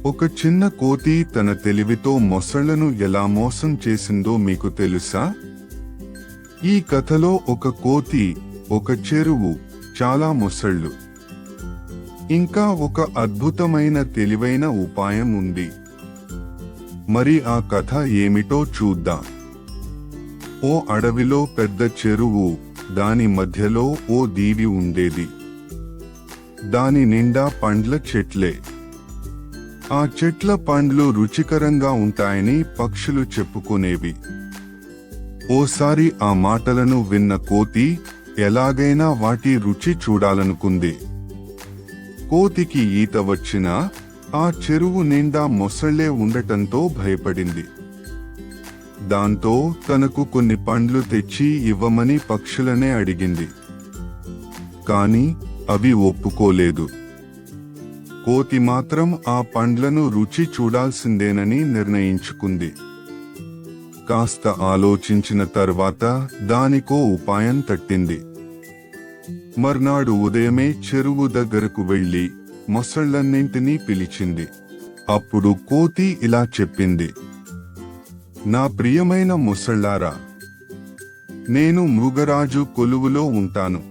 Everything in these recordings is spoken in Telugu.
ఒక చిన్న కోతి తన తెలివితో మొసళ్లను ఎలా మోసం చేసిందో మీకు తెలుసా? ఈ కథలో ఒక కోతి, ఒక చెరువు, చాలా మొసళ్ళు, ఇంకా ఒక అద్భుతమైన తెలివైన ఉపాయం ఉంది. మరి ఆ కథ ఏమిటో చూద్దాం. ఓ అడవిలో పెద్ద చెరువు, దాని మధ్యలో ఓ దీవి ఉండేది. దాని నిండా పండ్ల చెట్లే. ఆ చెట్ల పండ్లు రుచికరంగా ఉంటాయని పక్షులు చెప్పుకునేవి. ఓసారి ఆ మాటలను విన్న కోతి ఎలాగైనా వాటి రుచి చూడాలనుకుంది. కోతికి ఈత వచ్చినా ఆ చెరువు నిండా మొసళ్లే ఉండటంతో భయపడింది. దాంతో తనకు కొన్ని పండ్లు తెచ్చి ఇవ్వమని పక్షులనే అడిగింది. కాని అవి ఒప్పుకోలేదు. కోతి మాత్రం ఆ పండ్లను రుచి చూడాల్సిందేనని నిర్ణయించుకుంది. కాస్త ఆలోచించిన తర్వాత దానికో ఉపాయం తట్టింది. మర్నాడు ఉదయమే చెరువు దగ్గరకు వెళ్లి మొసళ్లన్నింటినీ పిలిచింది. అప్పుడు కోతి ఇలా చెప్పింది: నా ప్రియమైన మొసళ్ళారా, నేను మృగరాజు కొలువులో ఉంటాను.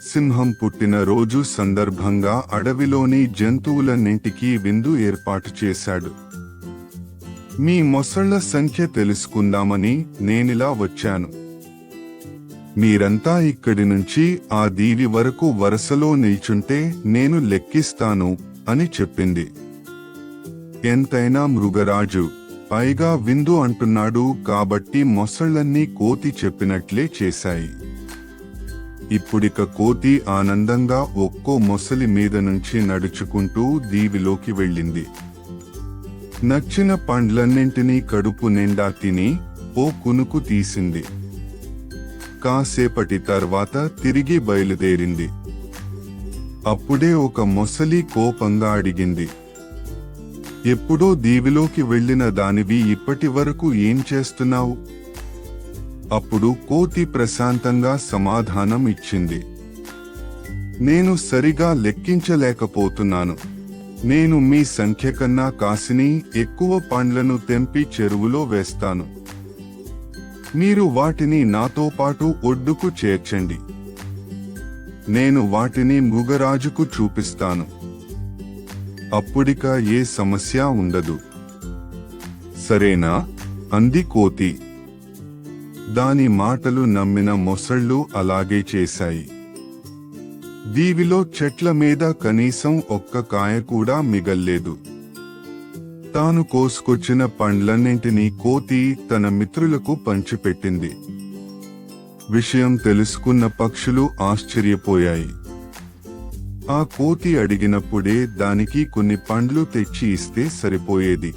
సింహం పుట్టిన రోజు సందర్భంగా అడవిలోని జంతువులన్నింటికీ విందు ఏర్పాటు చేశాడు. మీ మొసళ్ల సంఖ్య తెలుసుకుందామని నేనిలా వచ్చాను. మీరంతా ఇక్కడి నుంచి ఆ దీవి వరకు వరుసలో నిల్చుంటే నేను లెక్కిస్తాను అని చెప్పింది. ఎంతైనా మృగరాజు, పైగా విందు అంటున్నాడు కాబట్టి మొసళ్ళన్నీ కోతి చెప్పినట్లే చేశాయి. ఇప్పుడిక కోతి ఆనందంగా ఒక్కో మొసలి మీద నుంచి నడుచుకుంటూ దీవిలోకి వెళ్ళింది. నచ్చిన పండ్లన్నింటినీ కడుపు నిండా తిని ఓ కునుకు తీసింది. కాసేపటి తర్వాత తిరిగి బయలుదేరింది. అప్పుడే ఒక మొసలి కోపంగా అడిగింది: ఎప్పుడో దీవిలోకి వెళ్లిన దానివి ఇప్పటి వరకు ఏం చేస్తున్నావు? అప్పుడు కోతి ప్రశాంతంగా సమాధానం ఇచ్చింది: నేను సరిగా లెక్కించలేకపోతున్నాను. నేను మీ సంఖ్య కన్నా కాసిని ఎక్కువ పండ్లను తెంపి చెరువులో వేస్తాను. మీరు వాటిని నాతో పాటు ఒడ్డుకు చేర్చండి. నేను వాటిని మృగరాజుకు చూపిస్తాను. అప్పుడిక ఏ సమస్య ఉండదు. సరేనా? అంది కోతి. దాని మాటలు నమ్మిన మొసళ్ళు అలాగే చేశాయి. దీవిలో చెట్ల మీద కనీసం ఒక్క కాయ కూడా మిగల్లేదు. తాను కోసుకొచ్చిన పండ్లన్నింటినీ కోతి తన మిత్రులకు పంచిపెట్టింది. విషయం తెలుసుకున్న పక్షులు ఆశ్చర్యపోయాయి. ఆ కోతి అడిగినప్పుడే దానికి కొన్ని పండ్లు తెచ్చి ఇస్తే సరిపోయేది.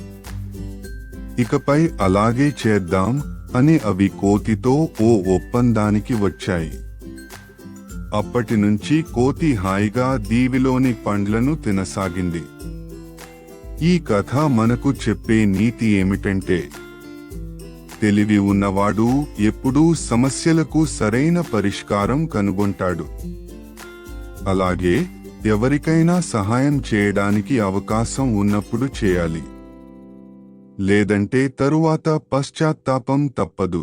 ఇకపై అలాగే చేద్దాం అని అవి కోతితో ఓ ఒప్పందానికి వచ్చాయి. అప్పటి నుంచి కోతి హాయిగా దీవిలోని పండ్లను తినసాగింది. ఈ కథ మనకు చెప్పే నీతి ఏమిటంటే, తెలివి ఉన్నవాడు ఎప్పుడూ సమస్యలకు సరైన పరిష్కారం కనుగొంటాడు. అలాగే ఎవరికైనా సహాయం చేయడానికి అవకాశం ఉన్నప్పుడు చేయాలి. లేదంటే తరువాత పశ్చాత్తాపం తప్పదు.